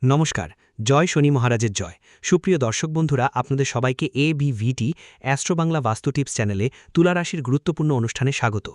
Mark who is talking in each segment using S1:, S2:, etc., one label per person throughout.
S1: নমস্কার, জয় শনি মহারাজের জয়। সুপ্রিয় দর্শক বন্ধুরা, আপনাদের সবাইকে ABVT অ্যাস্ট্রো বাংলা বাস্তু টিপস চ্যানেলে তুলা রাশির গুরুত্বপূর্ণ অনুষ্ঠানে স্বাগত।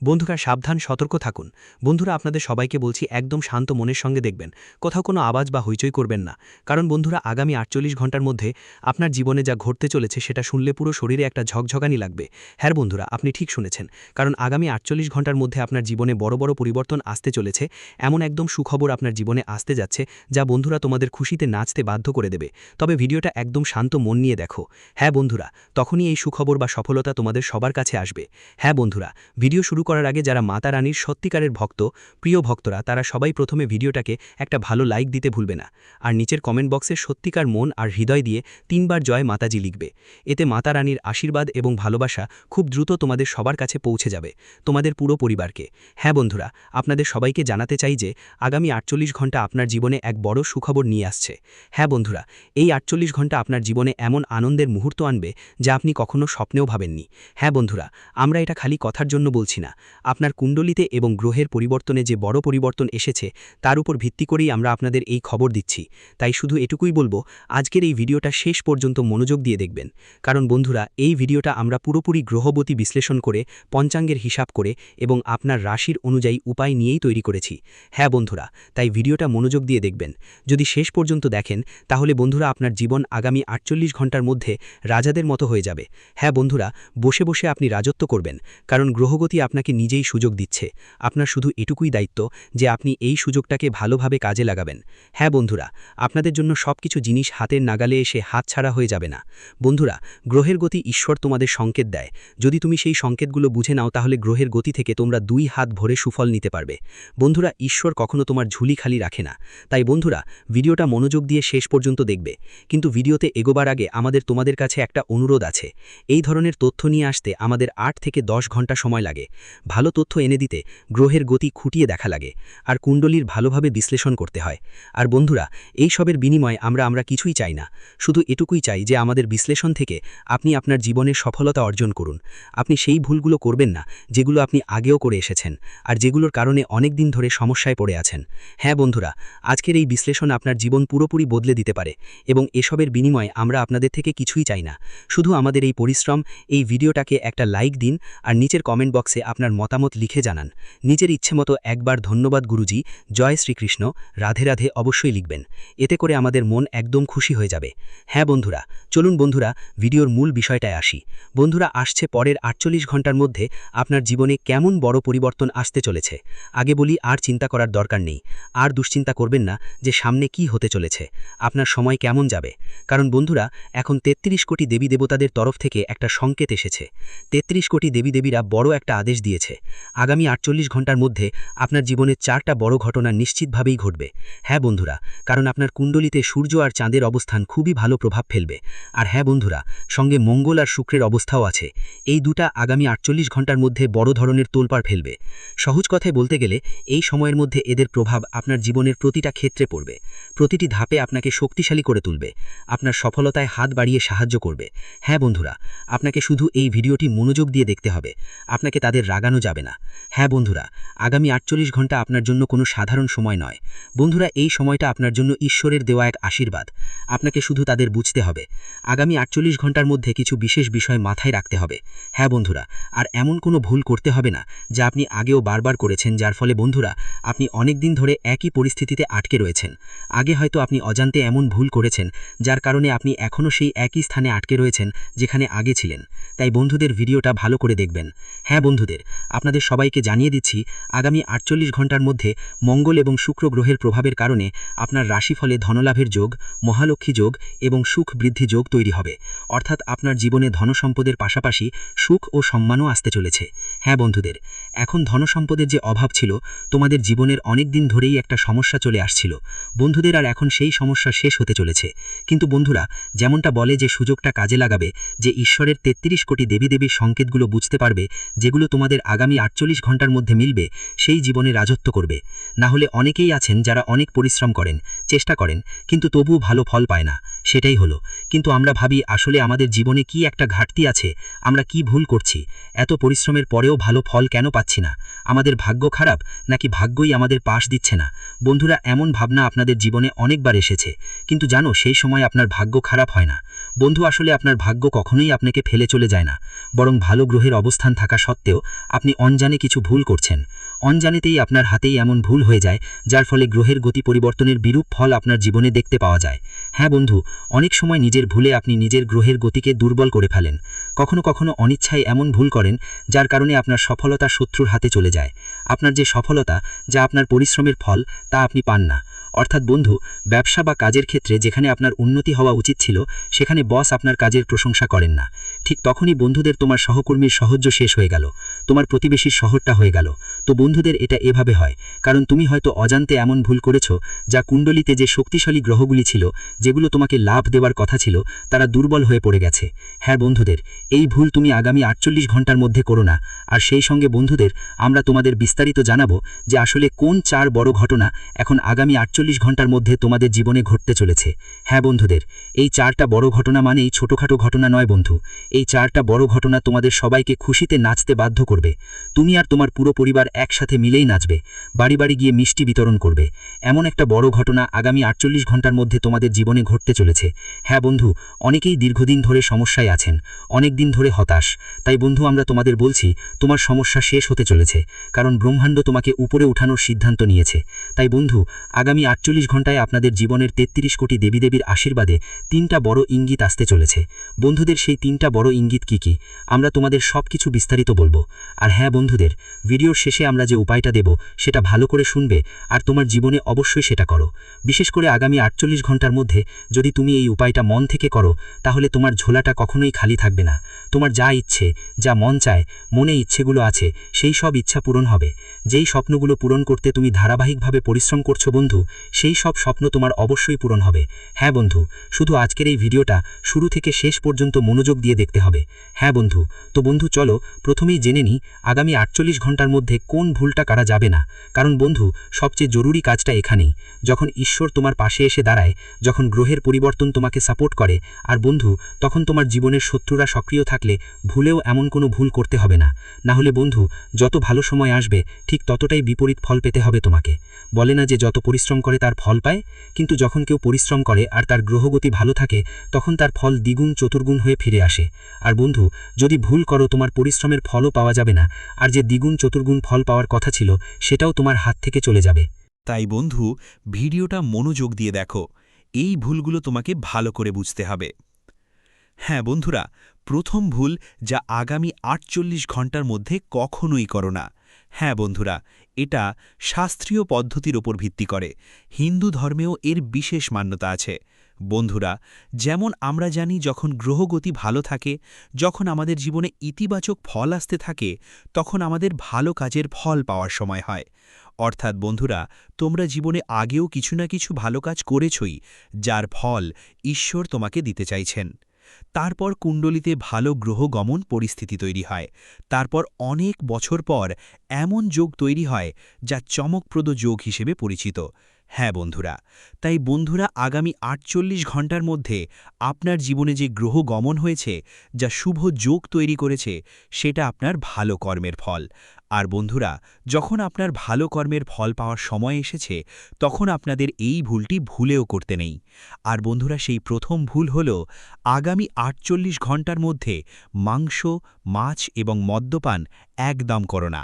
S1: বন্ধুরা, সাবধান, সতর্ক থাকুন। বন্ধুরা, আপনাদের সবাইকে বলছি, একদম শান্ত মনের সঙ্গে দেখবেন, কোথাও কোনো আওয়াজ বা হইচই করবেন না। কারণ বন্ধুরা, আগামী 48 ঘন্টার মধ্যে আপনার জীবনে যা ঘটতে চলেছে সেটা শুনলে পুরো শরীরে একটা ঝকঝকানি লাগবে। হ্যাঁ বন্ধুরা, আপনি ঠিক শুনেছেন, কারণ আগামী 48 ঘন্টার মধ্যে আপনার জীবনে বড় বড় পরিবর্তন আসতে চলেছে। এমন একদম সুখবর আপনার জীবনে আসতে যাচ্ছে, যা বন্ধুরা তোমাদের খুশিতে নাচতে বাধ্য করে দেবে। তবে ভিডিওটা একদম শান্ত মন নিয়ে দেখো। হ্যাঁ বন্ধুরা, তখনই এই সুখবর বা সফলতা তোমাদের সবার কাছে আসবে। হ্যাঁ বন্ধুরা, ভিডিও শুরু করার আগে যারা মাতা রানীর সত্যিকারের ভক্ত, প্রিয় ভক্তরা, তারা সবাই প্রথমে ভিডিওটাকে একটা ভালো লাইক দিতে ভুলবে না। আর নিচের কমেন্ট বক্সে সত্যিকার মন আর হৃদয় দিয়ে 3 বার জয় মাতাজি লিখবে। এতে মাতা রানীর আশীর্বাদ এবং ভালোবাসা খুব দ্রুত তোমাদের সবার কাছে পৌঁছে যাবে, তোমাদের পুরো পরিবারকে। হ্যাঁ বন্ধুরা, আপনাদের সবাইকে জানাতে চাই যে আগামী 48 ঘন্টা আপনার জীবনে এক বড় সুখবর নিয়ে আসছে। হ্যাঁ বন্ধুরা, এই 48 ঘন্টা আপনার জীবনে এমন আনন্দের মুহূর্ত আনবে যা আপনি কখনো স্বপ্নেও ভাবেননি। হ্যাঁ বন্ধুরা, আমরা এটা খালি কথার জন্য বলছি না। আপনার কুণ্ডলিতে এবং গ্রহের পরিবর্তনে যে বড় পরিবর্তন এসেছে তার উপর ভিত্তি করেই আমরা আপনাদের এই খবর দিচ্ছি। তাই শুধু এটুকুই বলবো, আজকের এই ভিডিওটা শেষ পর্যন্ত মনোযোগ দিয়ে দেখবেন। কারণ বন্ধুরা, এই ভিডিওটা আমরা পুরোপুরি গ্রহগতি বিশ্লেষণ করে, পঞ্চাঙ্গের হিসাব করে এবং আপনার রাশির অনুযায়ী উপায় নিয়েই তৈরি করেছি। হ্যাঁ বন্ধুরা, তাই ভিডিওটা মনোযোগ দিয়ে দেখবেন। যদি শেষ পর্যন্ত দেখেন তাহলে বন্ধুরা আপনার জীবন আগামী 48 ঘন্টার মধ্যে রাজাদের মতো হয়ে যাবে। হ্যাঁ বন্ধুরা, বসে বসে আপনি রাজত্ব করবেন, কারণ গ্রহগতি আপনাকে নিজেই সুযোগ দিচ্ছে। আপনার শুধু এটুকুই দায়িত্ব যে আপনি এই সুযোগটাকে ভালোভাবে কাজে লাগাবেন। হ্যাঁ বন্ধুরা, আপনাদের জন্য সবকিছু জিনিস হাতের নাগালে এসে হাতছাড়া হয়ে যাবে না। বন্ধুরা, গ্রহের গতি ঈশ্বর তোমাদের সংকেত দেয়। যদি তুমি সেই সংকেতগুলো বুঝে নাও তাহলে গ্রহের গতি থেকে তোমরা 2 হাত ভরে সুফল নিতে পারবে। বন্ধুরা, ঈশ্বর কখনো তোমার ঝুলি খালি রাখে না। তাই বন্ধুরা, ভিডিওটা মনোযোগ দিয়ে শেষ পর্যন্ত দেখবে। কিন্তু ভিডিওতে এগোবার আগে আমাদের তোমাদের কাছে একটা অনুরোধ আছে। এই ধরনের তথ্য নিয়ে আসতে আমাদের 8 থেকে 10 ঘন্টা সময় লাগে। ভালো তথ্য এনে দিতে গ্রহের গতি খুঁটিয়ে দেখা লাগে, আর কুণ্ডলীর ভালোভাবে বিশ্লেষণ করতে হয়। আর বন্ধুরা, এই সবের বিনিময়ে আমরা কিছুই চাই না। শুধু এটুকুই চাই যে আমাদের বিশ্লেষণ থেকে আপনি আপনার জীবনের সফলতা অর্জন করুন। আপনি সেই ভুলগুলো করবেন না যেগুলো আপনি আগেও করে এসেছেন, আর যেগুলোর কারণে অনেক দিন ধরে সমস্যায় পড়ে আছেন। হ্যাঁ বন্ধুরা, আজকের এই বিশ্লেষণ আপনার জীবন পুরোপুরি বদলে দিতে পারে, এবং এসবের বিনিময়ে আমরা আপনাদের থেকে কিছুই চাই না। শুধু আমাদের এই পরিশ্রম। এই ভিডিওটাকে একটা লাইক দিন আর নিচের কমেন্ট বক্সে আপনার মতামত লিখে জানান। নিজের ইচ্ছেমতো একবার ধন্যবাদ গুরুজি, জয় শ্রীকৃষ্ণ, রাধে রাধে অবশ্যই লিখবেন। এতে করে আমাদের মন একদম খুশি হয়ে যাবে। হ্যাঁ বন্ধুরা, চলুন বন্ধুরা, ভিডিওর মূল বিষয়টায় আসি। বন্ধুরা, আসছে পরের 48 ঘন্টার মধ্যে আপনার জীবনে কেমন বড় পরিবর্তন আসতে চলেছে। আগে বলি, আর চিন্তা করার দরকার নেই। আর দুশ্চিন্তা করবেন না যে সামনে কি হতে চলেছে, আপনার সময় কেমন যাবে। কারণ বন্ধুরা, এখন 33 কোটি দেবী দেবতাদের তরফ থেকে একটা সংকেত এসেছে। 33 কোটি দেবী দেবীরা বড় একটা আদেশ দিয়েছে। আগামী 48 ঘন্টার মধ্যে আপনার জীবনে 4টা বড় ঘটনা নিশ্চিতভাবেই ঘটবে। হ্যাঁ বন্ধুরা, কারণ আপনার কুণ্ডলিতে সূর্য আর চাঁদের অবস্থান খুবই ভালো প্রভাব ফেলবে। আর হ্যাঁ বন্ধুরা, সঙ্গে মঙ্গল আর শুক্রের অবস্থাও আছে। এই দুটা আগামী 48 ঘন্টার মধ্যে বড় ধরনের তোলপাড় ফেলবে। সহজ কথায় বলতে গেলে, এই সময়ের মধ্যে এদের প্রভাব আপনার জীবনের প্রতিটা ক্ষেত্রে পড়বে। প্রতিটি ধাপে আপনাকে শক্তিশালী করে তুলবে, আপনার সফলতায় হাত বাড়িয়ে সাহায্য করবে। হ্যাঁ বন্ধুরা, আপনাকে শুধু এই ভিডিওটি মনোযোগ দিয়ে দেখতে হবে, আপনাকে তাদের রাগানো যাবে না। হ্যাঁ বন্ধুরা, আগামী 48 ঘন্টা আপনার জন্য কোনো সাধারণ সময় নয়। বন্ধুরা, এই সময়টা আপনার জন্য ঈশ্বরের দেওয়া এক আশীর্বাদ। আপনাকে শুধু তাদের বুঝতে হবে। আগামী 48 ঘন্টার মধ্যে কিছু বিশেষ বিষয় মাথায় রাখতে হবে। হ্যাঁ বন্ধুরা, আর এমন কোনো ভুল করতে হবে না যা আপনি আগেও বারবার করেছেন, যার ফলে বন্ধুরা আপনি অনেক দিন ধরে একই পরিস্থিতিতে আটকে রয়েছেন। আগে হয়তো আপনি অজান্তে এমন ভুল করেছেন যার কারণে আপনি এখনও সেই একই স্থানে আটকে রয়েছেন যেখানে আগে ছিলেন। তাই বন্ধুদের ভিডিওটা ভালো করে দেখবেন। হ্যাঁ বন্ধুদের, আপনাদের সবাইকে জানিয়ে দিচ্ছি, আগামী 48 ঘন্টার মধ্যে মঙ্গল এবং শুক্র গ্রহের প্রভাবের কারণে আপনার রাশিফলে ধনলাভের যোগ, মহালক্ষ্মী যোগ এবং সুখ বৃদ্ধি যোগ তৈরি হবে। অর্থাৎ আপনার জীবনে ধনসম্পদের পাশাপাশি সুখ ও সম্মানও আসতে চলেছে। হ্যাঁ বন্ধুদের, এখন ধনসম্পদের যে অভাব ছিল, তোমাদের জীবনের অনেক দিন ধরেই একটা সমস্যা চলে আসছিল বন্ধুদের, আর এখন সেই সমস্যা শেষ হতে চলেছে। কিন্তু বন্ধুরা, যেমনটা বলে যে সুযোগটা কাজে লাগাবে, যে ঈশ্বরের 33 কোটি দেবী দেবীর সংকেতগুলো বুঝতে পারবে, যেগুলো তোমাদের আগামী 48 ঘন্টার মধ্যে মিলবে, সেই জীবনে রাজত্ব করবে। না হলে অনেকেই আছেন যারা অনেক পরিশ্রম করেন, চেষ্টা করেন, কিন্তু তবুও ভালো ফল পায় না। সেটাই হলো। কিন্তু আমরা ভাবি আসলে আমাদের জীবনে কি একটা ঘাটতি আছে, আমরা কি ভুল করছি, এত পরিশ্রমের পরেও ভালো ফল কেন পাচ্ছি না, আমাদের ভাগ্য খারাপ নাকি ভাগ্যই আমাদের পাশ দিচ্ছে না। বন্ধুরা, এমন ভাবনা আপনাদের
S2: জীবনে অনেকবার এসেছে, কিন্তু জানো সেই সময় আপনার ভাগ্য খারাপ হয় না। বন্ধু, আসলে আপনার ভাগ্য কখনোই আপনাকে ফেলে চলে যায় না, বরং ভালো গ্রহের অবস্থান থাকা সত্ত্বেও আপনি অনজানে কিছু ভুল করছেন। অনজানেতেই আপনার হাতেই এমন ভুল হয়ে যায়, যার ফলে গ্রহের গতি পরিবর্তনের বিরূপ ফল আপনার জীবনে দেখতে পাওয়া যায়। হ্যাঁ বন্ধু, অনেক সময় নিজের ভুলে আপনি নিজের গ্রহের গতিকে দুর্বল করে ফেলেন। কখনো কখনো অনিচ্ছায় এমন ভুল করেন, যার কারণে আপনার সফলতা শত্রুর হাতে চলে যায়। আপনার যে সফলতা, যা আপনার পরিশ্রমের ফল, তা আপনি পান না। অর্থাৎ বন্ধু, ব্যবসা বা কাজের ক্ষেত্রে যেখানে আপনার উন্নতি হওয়া উচিত ছিল, সেখানে বস আপনার কাজের প্রশংসা করেন না। ঠিক তখনই বন্ধুদের তোমার সহকর্মীর সাহায্য শেষ হয়ে গেল, তোমার প্রতিবেশীর শহরটা হয়ে গেল। তো বন্ধুদের এটা এভাবে হয়, কারণ তুমি হয়তো অজান্তে এমন ভুল করেছো, যা কুণ্ডলিতে যে শক্তিশালী গ্রহগুলি ছিল, যেগুলো তোমাকে লাভ দেওয়ার কথা ছিল, তারা দুর্বল হয়ে পড়ে গেছে। হ্যাঁ বন্ধুদের, এই ভুল তুমি আগামী 48 ঘন্টার মধ্যে করো না। আর সেই সঙ্গে বন্ধুদের, আমরা তোমাদের বিস্তারিত জানাবো যে আসলে কোন 4 বড় ঘটনা এখন আগামী 48 ঘন্টার মধ্যে তোমাদের জীবনে ঘটতে চলেছে। হ্যাঁ বন্ধুদের, এই 4টা বড় ঘটনা মানেই ছোটখাটো ঘটনা নয় বন্ধু। এই 4টা বড় ঘটনা তোমাদের সবাইকে খুশিতে নাচতে বাধ্য করবে। তুমি আর তোমার পুরো পরিবার একসাথে মিলেই নাচবে, বাড়ি বাড়ি গিয়ে মিষ্টি বিতরণ করবে। এমন একটা বড় ঘটনা আগামী 48 ঘন্টার মধ্যে তোমাদের জীবনে ঘটতে চলেছে। হ্যাঁ বন্ধু, অনেকেই দীর্ঘদিন ধরে সমস্যায় আছেন, অনেক দিন ধরে হতাশ। তাই বন্ধু, আমরা তোমাদের বলছি, তোমার সমস্যা শেষ হতে চলেছে, কারণ ব্রহ্মাণ্ড তোমাকে উপরে উঠানোর সিদ্ধান্ত নিয়েছে। তাই বন্ধু, আগামী 48 ঘন্টায় আপনাদের জীবনের 33 কোটি দেবীদেবীর আশীর্বাদে 3টা বড় ইঙ্গিত আসতে চলেছে। বন্ধুদের, সেই 3টা বড় ইঙ্গিত কি কি, আমরা তোমাদের সব কিছু বিস্তারিত বলবো। আর হ্যাঁ বন্ধুদের, ভিডিওর শেষে আমরা যে উপায়টা দেব, সেটা ভালো করে শুনবে আর তোমার জীবনে অবশ্যই সেটা করো। বিশেষ করে আগামী 48 ঘন্টার মধ্যে যদি তুমি এই উপায়টা মন থেকে করো, তাহলে তোমার ঝোলাটা কখনোই খালি থাকবে না। তোমার যা ইচ্ছে, যা মন চায়, মনে ইচ্ছেগুলো আছে, সেই সব ইচ্ছা পূরণ হবে। যেই স্বপ্নগুলো পূরণ করতে তুমি ধারাবাহিকভাবে পরিশ্রম করছো বন্ধু, সেই সব স্বপ্ন তোমার অবশ্যই পূরণ হবে। হ্যাঁ বন্ধু, শুধু আজকের এই ভিডিওটা শুরু থেকে শেষ পর্যন্ত মনোযোগ দিয়ে দেখতে হবে। হ্যাঁ বন্ধু, তো বন্ধু চলো প্রথমেই জেনে নিই আগামী 48 ঘন্টার মধ্যে কোন ভুলটা করা যাবে না। কারণ বন্ধু, সবচেয়ে জরুরি কাজটা এখানেই, যখন ঈশ্বর তোমার পাশে এসে দাঁড়ায়, যখন গ্রহের পরিবর্তন তোমাকে সাপোর্ট করে, আর বন্ধু তখন তোমার জীবনের শত্রুরা সক্রিয় থাকলে ভুলেও এমন কোনো ভুল করতে হবে না। না হলে বন্ধু, যত ভালো সময় আসবে ঠিক ততটাই বিপরীত ফল পেতে হবে তোমাকে। বলে না যে যত পরিশ্রম করে তার ফল পায়, কিন্তু যখন কেউ পরিশ্রম করে আর তার গ্রহগতি ভালো থাকে, তখন তার ফল দ্বিগুণ চতুর্গুণ হয়ে ফিরে আসে। আর বন্ধু, যদি ভুল করো, তোমার পরিশ্রমের ফলও পাওয়া যাবে না, আর যে দ্বিগুণ চতুর্গুণ ফল পাওয়ার কথা ছিল, সেটাও তোমার হাত থেকে চলে যাবে।
S3: তাই বন্ধু, ভিডিওটা মনোযোগ দিয়ে দেখো, এই ভুলগুলো তোমাকে ভালো করে বুঝতে হবে। হ্যাঁ বন্ধুরা, প্রথম ভুল যা আগামী 48 ঘন্টার মধ্যে কখনোই করো না। হ্যাঁ বন্ধুরা, এটা শাস্ত্রীয় পদ্ধতির ওপর ভিত্তি করে। হিন্দু ধর্মেও এর বিশেষ মান্যতা আছে। বন্ধুরা, যেমন আমরা জানি, যখন গ্রহগতি ভালো থাকে, যখন আমাদের জীবনে ইতিবাচক ফল আসতে থাকে, তখন আমাদের ভালো কাজের ফল পাওয়ার সময় হয়। অর্থাৎ বন্ধুরা, তোমরা জীবনে আগেও কিছু না কিছু ভালো কাজ করেছই, যার ফল ঈশ্বর তোমাকে দিতে চাইছেন। তারপর কুণ্ডলিতে ভালো গ্রহ গমন পরিস্থিতি তৈরি হয়। তারপর অনেক বছর পর এমন যোগ তৈরি হয়, যা চমকপ্রদ যোগ হিসেবে পরিচিত। হ্যাঁ বন্ধুরা, তাই বন্ধুরা, আগামী 48 ঘন্টার মধ্যে আপনার জীবনে যে গ্রহ গমন হয়েছে, যা শুভ যোগ তৈরি করেছে, সেটা আপনার ভালো কর্মের ফল। আর বন্ধুরা, যখন আপনার ভালো কর্মের ফল পাওয়ার সময় এসেছে, তখন আপনাদের এই ভুলটি ভুলেও করতে নেই। আর বন্ধুরা, সেই প্রথম ভুল হল, আগামী 48 ঘন্টার মধ্যে মাংস, মাছ এবং মদ্যপান একদম করো না।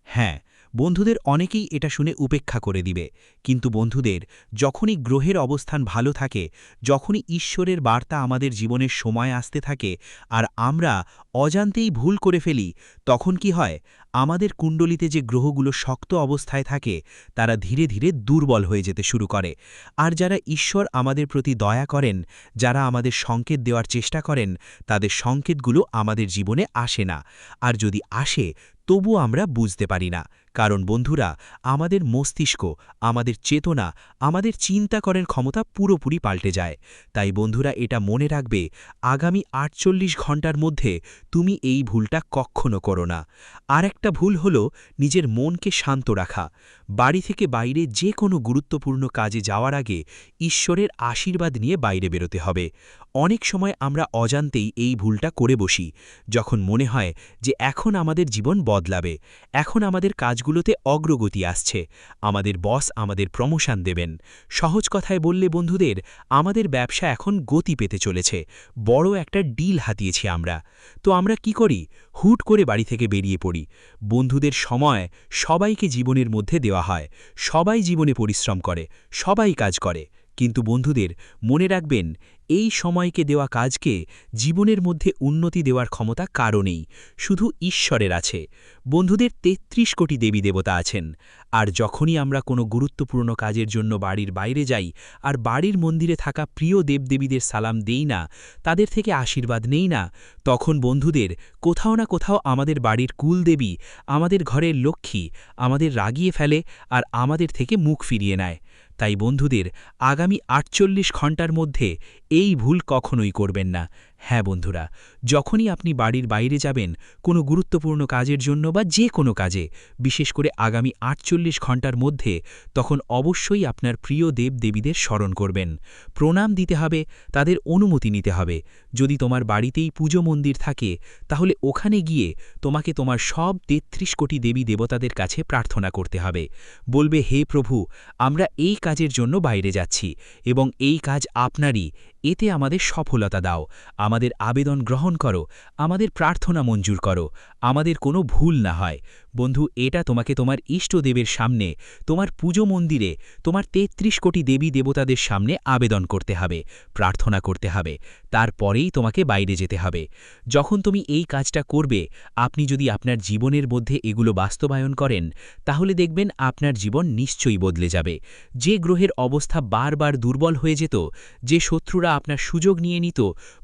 S3: হ্যাঁ বন্ধুদের, অনেকেই এটা শুনে উপেক্ষা করে দিবে, কিন্তু বন্ধুদের, যখনই গ্রহের অবস্থান ভালো থাকে, যখনই ঈশ্বরের বার্তা আমাদের জীবনের সময় আসতে থাকে, আর আমরা অজান্তেই ভুল করে ফেলি, তখন কি হয়, আমাদের কুণ্ডলিতে যে গ্রহগুলো শক্ত অবস্থায় থাকে, তারা ধীরে ধীরে দুর্বল হয়ে যেতে শুরু করে। আর যারা ঈশ্বর আমাদের প্রতি দয়া করেন, যারা আমাদের সংকেত দেওয়ার চেষ্টা করেন, তাদের সংকেতগুলো আমাদের জীবনে আসে না। আর যদি আসে, তবুও আমরা বুঝতে পারি না। কারণ বন্ধুরা, আমাদের মস্তিষ্ক, আমাদের চেতনা, আমাদের চিন্তা করার ক্ষমতা পুরোপুরি পাল্টে যায়। তাই বন্ধুরা, এটা মনে রাখবে, আগামী 48 ঘন্টার মধ্যে তুমি এই ভুলটা কখনো করো না। আর একটা ভুল হলো নিজের মনকে শান্ত রাখা। বাড়ি থেকে বাইরে যে কোনো গুরুত্বপূর্ণ কাজে যাওয়ার আগে ঈশ্বরের আশীর্বাদ নিয়ে বাইরে বেরোতে হবে। অনেক সময় আমরা অজান্তেই এই ভুলটা করে বসি, যখন মনে হয় যে এখন আমাদের জীবন বদলাবে, এখন আমাদের কাজগুলো কাজগুলোতে অগ্রগতি আসছে, আমাদের বস আমাদের প্রমোশন দেবেন। সহজ কথায় বললে বন্ধুদের, আমাদের ব্যবসা এখন গতি পেতে চলেছে, বড় একটা ডিল হাতিয়েছি আমরা। তো আমরা কি করি? হুট করে বাড়ি থেকে বেরিয়ে পড়ি। বন্ধুদের সময় সবাইকে জীবনের মধ্যে দেওয়া হয়, সবাই জীবনে পরিশ্রম করে, সবাই কাজ করে, কিন্তু বন্ধুদের মনে রাখবেন, এই সময়কে দেওয়া কাজকে জীবনের মধ্যে উন্নতি দেওয়ার ক্ষমতা কারও নেই, শুধু ঈশ্বরের আছে। বন্ধুদের ৩৩ কোটি দেবী দেবতা আছেন, আর যখনই আমরা কোনো গুরুত্বপূর্ণ কাজের জন্য বাড়ির বাইরে যাই আর বাড়ির মন্দিরে থাকা প্রিয় দেবদেবীদের সালাম দেই না, তাদের থেকে আশীর্বাদ নেই না, তখন বন্ধুদের কোথাও না কোথাও আমাদের বাড়ির কুলদেবী, আমাদের ঘরের লক্ষ্মী আমাদের রাগিয়ে ফেলে আর আমাদের থেকে মুখ ফিরিয়ে নেয়। তাই বন্ধুদের আগামী ৪৮ ঘন্টার মধ্যে এই ভুল কখনোই করবেন না। হ্যাঁ বন্ধুরা, যখনই আপনি বাড়ির বাইরে যাবেন কোনো গুরুত্বপূর্ণ কাজের জন্য বা যে কোনো কাজে, বিশেষ করে আগামী ৪৮ ঘন্টার মধ্যে, তখন অবশ্যই আপনার প্রিয় দেবদেবীদের স্মরণ করবেন, প্রণাম দিতে হবে, তাদের অনুমতি নিতে হবে। যদি তোমার বাড়িতেই পুজো মন্দির থাকে, তাহলে ওখানে গিয়ে তোমাকে তোমার সব ৩৩ কোটি দেবী দেবতাদের কাছে প্রার্থনা করতে হবে। বলবে, হে প্রভু, আমরা এই কাজের জন্য বাইরে যাচ্ছি এবং এই কাজ আপনারই, এতে আমাদের সফলতা দাও, আমাদের আবেদন গ্রহণ করো, আমাদের প্রার্থনা মঞ্জুর করো, আমাদের কোনো ভুল না হয়। বন্ধু, এটা তোমাকে তোমার ইষ্টদেবের সামনে, তোমার পুজো মন্দিরে, তোমার ৩৩ কোটি দেবী দেবতাদের সামনে আবেদন করতে হবে, প্রার্থনা করতে হবে, তারপরেই তোমাকে বাইরে যেতে হবে। যখন তুমি এই কাজটা করবে, আপনি যদি আপনার জীবনের মধ্যে এগুলো বাস্তবায়ন করেন, তাহলে দেখবেন আপনার জীবন নিশ্চয়ই বদলে যাবে। যে গ্রহের অবস্থা বারবার দুর্বল হয়ে যেত, যে শত্রুরা আপনার সুযোগ নিয়ে নিত,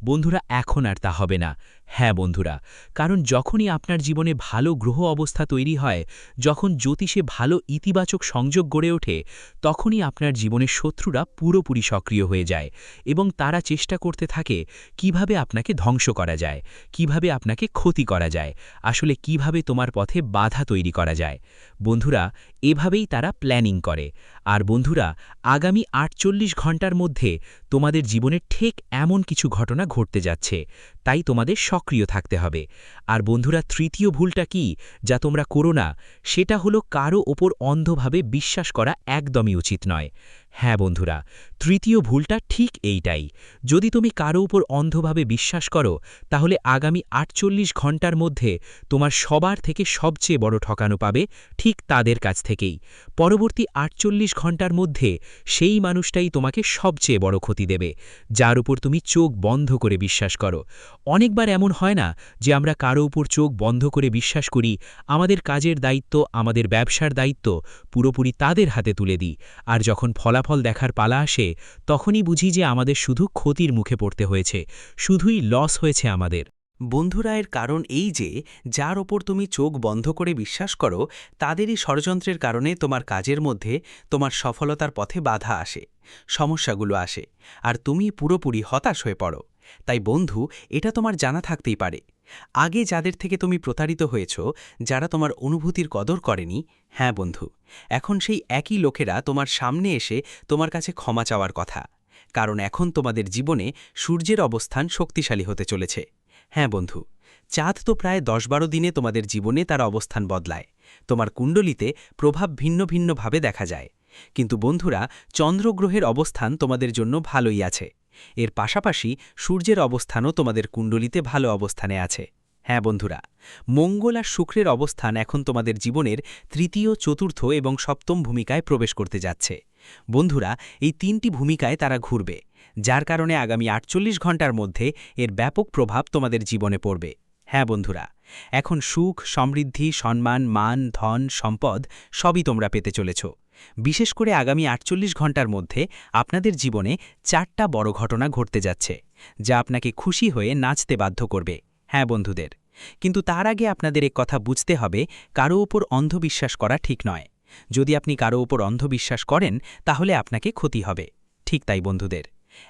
S3: বন্ধুরা এখন আর তা হবে না। হ্যাঁ বন্ধুরা, কারণ যখনই আপনার জীবনে ভালো গ্রহ অবস্থা তৈরি হয়, যখন জ্যোতিষে ভালো ইতিবাচক সংযোগ গড়ে ওঠে, তখনই আপনার জীবনের শত্রুরা পুরোপুরি সক্রিয় হয়ে যায় এবং তারা চেষ্টা করতে থাকে কিভাবে আপনাকে ধ্বংস করা যায়, কিভাবে আপনাকে ক্ষতি করা যায়, আসলে কিভাবে তোমার পথে বাধা তৈরি করা যায়। বন্ধুরা, এভাবেই তারা প্ল্যানিং করে। আর বন্ধুরা, আগামী ৪৮ ঘন্টার মধ্যে তোমাদের জীবনে ঠিক এমন কিছু ঘটনা ঘটতে যাচ্ছে, তাই তোমাদের সক্রিয় থাকতে হবে। আর বন্ধুরা, তৃতীয় ভুলটা কি যা তোমরা করো না, সেটা হলো কারো ওপর অন্ধভাবে বিশ্বাস করা একদমই উচিত নয়। হ্যাঁ বন্ধুরা, তৃতীয় ভুলটা ঠিক এইটাই। যদি তুমি কারো উপর অন্ধভাবে বিশ্বাস করো, তাহলে আগামী ৪৮ ঘন্টার মধ্যে তোমার সবার থেকে সবচেয়ে বড় ঠকানো পাবে ঠিক তাদের কাছ থেকেই। পরবর্তী ৪৮ ঘন্টার মধ্যে সেই মানুষটাই তোমাকে সবচেয়ে বড় ক্ষতি দেবে, যার উপর তুমি চোখ বন্ধ করে বিশ্বাস করো। অনেকবার এমন হয় না যে আমরা কারো উপর চোখ বন্ধ করে বিশ্বাস করি, আমাদের কাজের দায়িত্ব, আমাদের ব্যবসার দায়িত্ব পুরোপুরি তাদের হাতে তুলে দিই, আর যখন ফলাফল দেখার পালা আসে, তখনই বুঝি যে আমাদের শুধু ক্ষতির মুখে পড়তে হয়েছে, শুধুই লস হয়েছে আমাদের।
S1: বন্ধুরা, এর কারণ এই যে যার ওপর তুমি চোখ বন্ধ করে বিশ্বাস করো, তাদেরই ষড়যন্ত্রের কারণে তোমার কাজের মধ্যে, তোমার সফলতার পথে বাধা আসে, সমস্যাগুলো আসে, আর তুমি পুরোপুরি হতাশ হয়ে পড়ো। তাই বন্ধু, এটা তোমার জানা থাকতেই পারে, আগে যাদের থেকে তুমি প্রতারিত হয়েছ, যারা তোমার অনুভূতির কদর করেনি, হ্যাঁ বন্ধু, এখন সেই একই লোকেরা তোমার সামনে এসে তোমার কাছে ক্ষমা চাওয়ার কথা, কারণ এখন তোমাদের জীবনে সূর্যের অবস্থান শক্তিশালী হতে চলেছে। হ্যাঁ বন্ধু, চাঁদ তো প্রায় ১০-১২ দিনে তোমাদের জীবনে তার অবস্থান বদলায়, তোমার কুণ্ডলিতে প্রভাব ভিন্ন ভিন্নভাবে দেখা যায়। কিন্তু বন্ধুরা, চন্দ্রগ্রহের অবস্থান তোমাদের জন্য ভালোই আছে, এর পাশাপাশি সূর্যের অবস্থানও তোমাদের কুণ্ডলিতে ভালো অবস্থানে আছে। হ্যাঁ বন্ধুরা, মঙ্গল আর শুক্রের অবস্থান এখন তোমাদের জীবনের তৃতীয়, চতুর্থ এবং সপ্তম ভূমিকায় প্রবেশ করতে যাচ্ছে। বন্ধুরা, এই ৩টি ভূমিকায় তারা ঘুরবে, যার কারণে আগামী ৪৮ ঘন্টার মধ্যে এর ব্যাপক প্রভাব তোমাদের জীবনে পড়বে। হ্যাঁ বন্ধুরা, এখন সুখ, সমৃদ্ধি, সম্মান, মান, ধন, সম্পদ সবই তোমরা পেতে চলেছ। বিশেষ করে আগামী ৪৮ ঘন্টার মধ্যে আপনাদের জীবনে ৪টা বড় ঘটনা ঘটতে যাচ্ছে, যা আপনাকে খুশি হয়ে নাচতে বাধ্য করবে। হ্যাঁ বন্ধুদের, কিন্তু তার আগে আপনাদের এক কথা বুঝতে হবে, কারো উপর অন্ধবিশ্বাস করা ঠিক নয়। যদি আপনি কারো উপর অন্ধবিশ্বাস করেন, তাহলে আপনাকে ক্ষতি হবে। ঠিক তাই বন্ধুদের,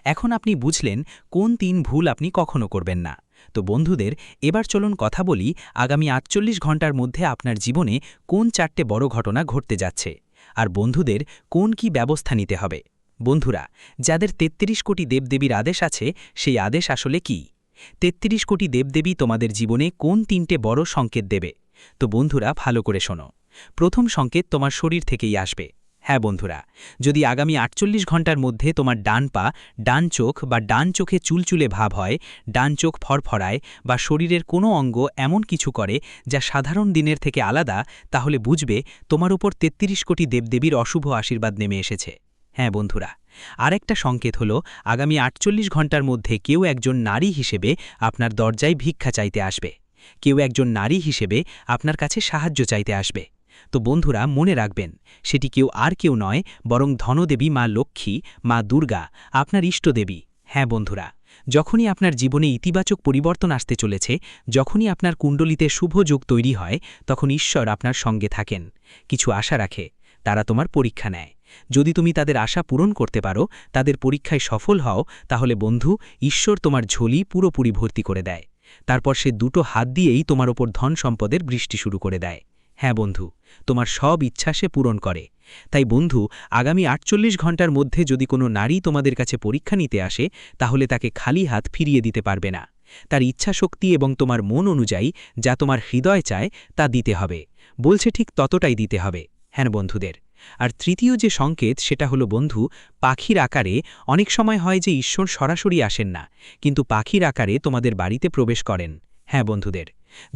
S1: এখন আপনি বুঝলেন কোন ৩ ভুল আপনি কখনো করবেন না। তো বন্ধুদের, এবার চলুন কথা বলি আগামী ৪৮ ঘন্টার মধ্যে আপনার জীবনে কোন ৪টে বড় ঘটনা ঘটতে যাচ্ছে, আর বন্ধুদের কোন কি ব্যবস্থা নিতে হবে। বন্ধুরা, যাদের ৩৩ কোটি দেবদেবীর আদেশ আছে, সেই আদেশ আসলে কি? ৩৩ কোটি দেবদেবী তোমাদের জীবনে কোন ৩টে বড় সংকেত দেবে? তো বন্ধুরা, ভালো করে শোনো। প্রথম সংকেত তোমার শরীর থেকেই আসবে। হ্যাঁ বন্ধুরা, যদি আগামী ৪৮ ঘন্টার মধ্যে তোমার ডান পা, ডান চোখ বা ডান চোখে চুলচুলে ভাব হয়, ডান চোখ ফরফরায় বা শরীরের কোনো অঙ্গ এমন কিছু করে যা সাধারণ দিনের থেকে আলাদা, তাহলে বুঝবে তোমার উপর ৩৩ কোটি দেবদেবীর অশুভ আশীর্বাদ নেমে এসেছে। হ্যাঁ বন্ধুরা, আরেকটা সংকেত হলো আগামী ৪৮ ঘন্টার মধ্যে কেউ একজন নারী হিসেবে আপনার দরজায় ভিক্ষা চাইতে আসবে। কেউ একজন নারী হিসেবে আপনার কাছে সাহায্য চাইতে আসবে। তো বন্ধুরা, মনে রাখবেন, সেটি কেউ নয়, বরং ধনদেবী মা লক্ষ্মী, মা দুর্গা, আপনার ইষ্টদেবী। হ্যাঁ বন্ধুরা, যখনই আপনার জীবনে ইতিবাচক পরিবর্তন আসতে চলেছে, যখনই আপনার কুণ্ডলিতে শুভ যোগ তৈরি হয়, তখন ঈশ্বর আপনার সঙ্গে থাকেন, কিছু আশা রাখে, তারা তোমার পরীক্ষা নেয়। যদি তুমি তাদের আশা পূরণ করতে পারো, তাদের পরীক্ষায় সফল হও, তাহলে বন্ধু, ঈশ্বর তোমার ঝোলি পুরোপুরি ভর্তি করে দেয়। তারপর সে দুটো হাত দিয়েই তোমার ওপর ধন সম্পদের বৃষ্টি শুরু করে দেয়। হ্যাঁ বন্ধু, তোমার সব ইচ্ছা সে পূরণ করে। তাই বন্ধু, আগামী ৪৮ ঘন্টার মধ্যে যদি কোনো নারী তোমাদের কাছে পরীক্ষা নিতে আসে, তাহলে তাকে খালি হাত ফিরিয়ে দিতে পারবে না। তার ইচ্ছাশক্তি এবং তোমার মন অনুযায়ী যা তোমার হৃদয় চায় তা দিতে হবে, বলছে ঠিক ততটাই দিতে হবে। হ্যাঁ বন্ধুদের, আর তৃতীয় যে সংকেত সেটা হলো বন্ধু, পাখির আকারে। অনেক সময় হয় যে ঈশ্বর সরাসরি আসেন না, কিন্তু পাখির আকারে তোমাদের বাড়িতে প্রবেশ করেন। হ্যাঁ বন্ধুদের,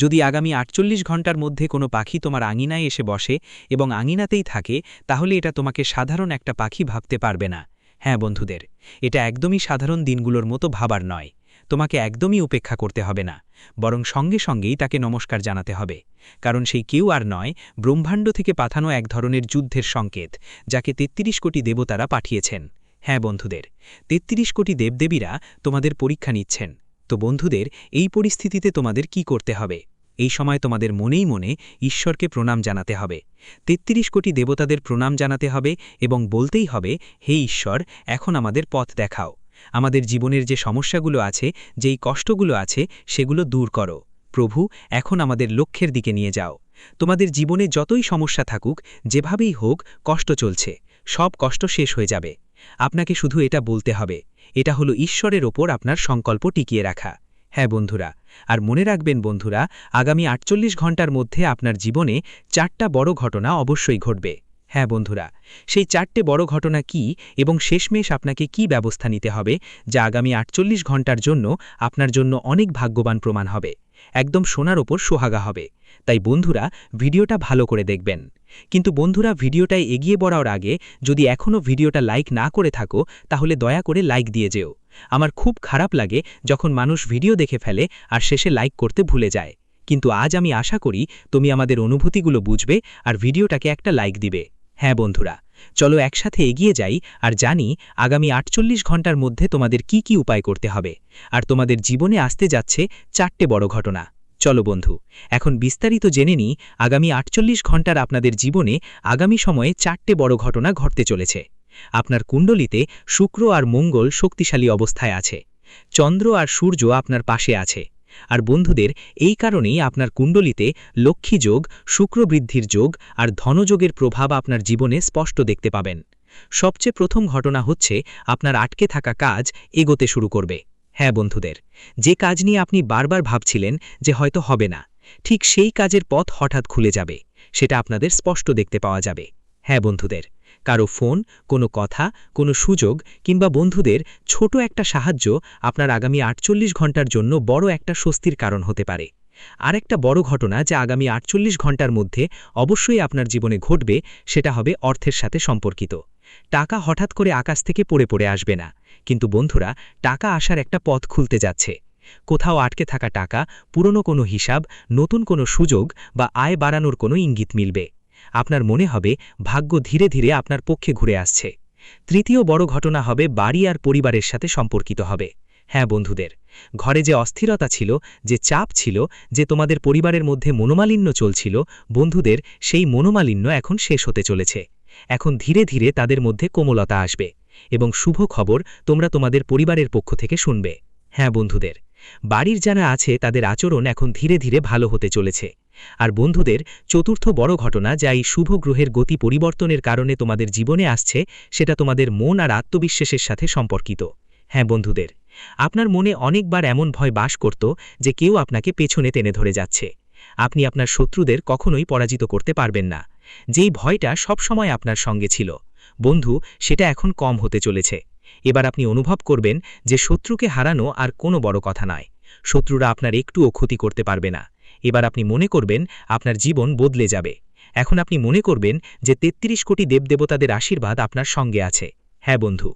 S1: যদি আগামী ৪৮ ঘন্টার মধ্যে কোনো পাখি তোমার আঙিনায় এসে বসে এবং আঙিনাতেই থাকে, তাহলে এটা তোমাকে সাধারণ একটা পাখি ভাবতে পারবে না। হ্যাঁ বন্ধুদের, এটা একদমই সাধারণ দিনগুলোর মতো ভাবার নয়। তোমাকে একদমই উপেক্ষা করতে হবে না, বরং সঙ্গে সঙ্গেই তাকে নমস্কার জানাতে হবে, কারণ সেই কেউ আর নয়, ব্রহ্মাণ্ড থেকে পাঠানো এক ধরনের যুদ্ধের সংকেত, যাকে ৩৩ কোটি দেবতারা পাঠিয়েছেন। হ্যাঁ বন্ধুদের, ৩৩ কোটি দেবদেবীরা তোমাদের পরীক্ষা নিচ্ছেন। তো বন্ধুদের, এই পরিস্থিতিতে তোমাদের কি করতে হবে? এই সময় তোমাদের মনেই মনে ঈশ্বরকে প্রণাম জানাতে হবে। ৩৩ কোটি দেবতাদের প্রণাম জানাতে হবে এবং বলতেই হবে, হে ঈশ্বর, এখন আমাদের পথ দেখাও। আমাদের জীবনের যে সমস্যাগুলো আছে, যেই কষ্টগুলো আছে, সেগুলো দূর করো। প্রভু, এখন আমাদের লক্ষ্যের দিকে নিয়ে যাও। তোমাদের জীবনে যতই সমস্যা থাকুক, যেভাবেই হোক কষ্ট চলছে, সব কষ্ট শেষ হয়ে যাবে। আপনাকে শুধু এটা বলতে হবে। এটা হলো ঈশ্বরের ওপর আপনার সংকল্প টিকিয়ে রাখা। হ্যাঁ বন্ধুরা, আর মনে রাখবেন বন্ধুরা, আগামী ৪৮ ঘন্টার মধ্যে আপনার জীবনে ৪টা বড় ঘটনা অবশ্যই ঘটবে। হ্যাঁ বন্ধুরা, সেই 4টে বড় ঘটনা কি এবং শেষমেশ আপনাকে কি ব্যবস্থা নিতে হবে, যা আগামী ৪৮ ঘন্টার জন্য আপনার জন্য অনেক ভাগ্যবান প্রমাণ হবে, একদম সোনার ওপর সোহাগা হবে। তাই বন্ধুরা, ভিডিওটা ভালো করে দেখবেন। কিন্তু বন্ধুরা, ভিডিওটায় এগিয়ে বড়ার আগে যদি এখনও ভিডিওটা লাইক না করে থাকো, তাহলে দয়া করে লাইক দিয়ে যেও। আমার খুব খারাপ লাগে যখন মানুষ ভিডিও দেখে ফেলে আর শেষে লাইক করতে ভুলে যায়। কিন্তু আজ আমি আশা করি তুমি আমাদের অনুভূতিগুলো বুঝবে আর ভিডিওটাকে একটা লাইক দিবে। হ্যাঁ বন্ধুরা, চলো একসাথে এগিয়ে যাই আর জানি আগামী ৪৮ ঘন্টার মধ্যে তোমাদের কি কি উপায় করতে হবে। আর তোমাদের জীবনে আসতে যাচ্ছে 4টে বড় ঘটনা। চলো বন্ধু, এখন বিস্তারিত জেনে নিই আগামী ৪৮ ঘন্টার আপনাদের জীবনে আগামী সময়ে 4টে বড় ঘটনা ঘটতে চলেছে। আপনার কুণ্ডলিতে শুক্র আর মঙ্গল শক্তিশালী অবস্থায় আছে, চন্দ্র আর সূর্য আপনার পাশে আছে। আর বন্ধুদের, এই কারণেই আপনার কুণ্ডলিতে লক্ষ্মী যোগ, শুক্র বৃদ্ধির যোগ আর ধনযোগের প্রভাব আপনার জীবনে স্পষ্ট দেখতে পাবেন। সবচেয়ে প্রথম ঘটনা হচ্ছে আপনার আটকে থাকা কাজ এগোতে শুরু করবে। হ্যাঁ বন্ধুদের, যে কাজ নিয়ে আপনি বারবার ভাবছিলেন যে হয়তো হবে না, ঠিক সেই কাজের পথ হঠাৎ খুলে যাবে, সেটা আপনাদের স্পষ্ট দেখতে পাওয়া যাবে। হ্যাঁ বন্ধুদের, কারো ফোন, কোনো কথা, কোনো সুযোগ কিংবা বন্ধুদের ছোট একটা সাহায্য আপনার আগামী ৪৮ ঘন্টার জন্য বড় একটা স্বস্তির কারণ হতে পারে। আরেকটা বড় ঘটনা যা আগামী ৪৮ ঘন্টার মধ্যে অবশ্যই আপনার জীবনে ঘটবে, সেটা হবে অর্থের সাথে সম্পর্কিত। টাকা হঠাৎ করে আকাশ থেকে পড়ে আসবে না, কিন্তু বন্ধুরা, টাকা আসার একটা পথ খুলতে যাচ্ছে। কোথাও আটকে থাকা টাকা, পুরনো কোনো হিসাব, নতুন কোনো সুযোগ বা আয় বাড়ানোর কোনো ইঙ্গিত মিলবে। আপনার মনে হবে ভাগ্য ধীরে ধীরে আপনার পক্ষে ঘুরে আসছে। তৃতীয় বড় ঘটনা হবে বাড়ি আর পরিবারের সাথে সম্পর্কিত হবে। হ্যাঁ বন্ধুদের, ঘরে যে অস্থিরতা ছিল, যে চাপ ছিল, যে তোমাদের পরিবারের মধ্যে মনোমালিন্য চলছিল, বন্ধুদের সেই মনোমালিন্য এখন শেষ হতে চলেছে। এখন ধীরে ধীরে তাদের মধ্যে কোমলতা আসবে এবং শুভ খবর তোমরা তোমাদের পরিবারের পক্ষ থেকে শুনবে। হ্যাঁ বন্ধুদের, বাড়ির যারা আছে তাদের আচরণ এখন ধীরে ধীরে ভালো হতে চলেছে। আর বন্ধুদের, চতুর্থ বড় ঘটনা যা এই শুভ গ্রহের গতি পরিবর্তনের কারণে তোমাদের জীবনে আসছে, সেটা তোমাদের মন আর আত্মবিশ্বাসের সাথে সম্পর্কিত। হ্যাঁ বন্ধুদের, আপনার মনে অনেকবার এমন ভয় বাস করত যে কেউ আপনাকে পেছনে টেনে ধরে যাচ্ছে।
S4: আপনি আপনার শত্রুদের কখনোই পরাজিত করতে পারবেন না। যেই ভয়টা সবসময় আপনার সঙ্গে ছিল বন্ধু, সেটা এখন কম হতে চলেছে। এবার আপনি অনুভব করবেন যে শত্রুকে হারানো আর কোনো বড় কথা নয়। শত্রুরা আপনার একটুও ক্ষতি করতে পারবে না। এবার আপনি মনে করবেন আপনার জীবন বদলে যাবে। এখন আপনি মনে করবেন যে ৩৩ কোটি দেবদেবতাদের আশীর্বাদ আপনার সঙ্গে আছে। হ্যাঁ বন্ধু,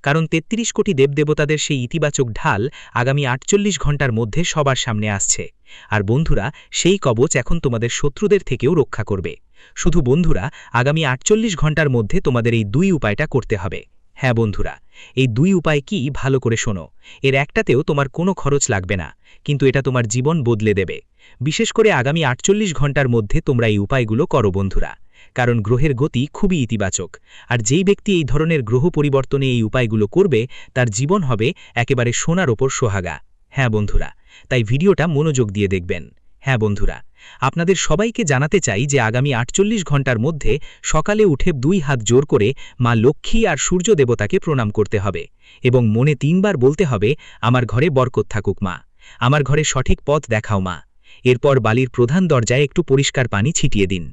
S4: কারণ ৩৩ কোটি দেবদেবতাদের সেই ইতিবাচক ঢাল আগামী ৪৮ ঘন্টার মধ্যে সবার সামনে আসছে। আর বন্ধুরা, সেই কবচ এখন তোমাদের শত্রুদের থেকেও রক্ষা করবে। শুধু বন্ধুরা, আগামী ৪৮ ঘন্টার মধ্যে তোমাদের এই ২ উপায়টা করতে হবে। হ্যাঁ বন্ধুরা, এই ২ উপায় কি ভালো করে শোনো। এর একটাতেও তোমার কোনো খরচ লাগবে না, কিন্তু এটা তোমার জীবন বদলে দেবে। বিশেষ করে আগামী ৪৮ ঘন্টার মধ্যে তোমরা এই উপায়গুলো করো বন্ধুরা, কারণ গ্রহের গতি খুবই ইতিবাচক। আর যেই ব্যক্তি এই ধরনের গ্রহ পরিবর্তনে এই উপায়গুলো করবে, তার জীবন হবে একেবারে সোনার ওপর সোহাগা। হ্যাঁ বন্ধুরা, তাই ভিডিওটা মনোযোগ দিয়ে দেখবেন। হ্যাঁ বন্ধুরা, আপনাদের সবাইকে জানাতে চাই যে আগামী ৪৮ ঘন্টার মধ্যে সকালে উঠে ২ হাত জোর করে মা লক্ষ্মী আর সূর্য দেবতাকে প্রণাম করতে হবে এবং মনে ৩ বার বলতে হবে, আমার ঘরে বরকত থাকুক মা, আমার ঘরে সঠিক পথ দেখাও মা। এরপর বালির প্রধান দরজায় একটু পরিষ্কার পানি ছিটিয়ে দিন।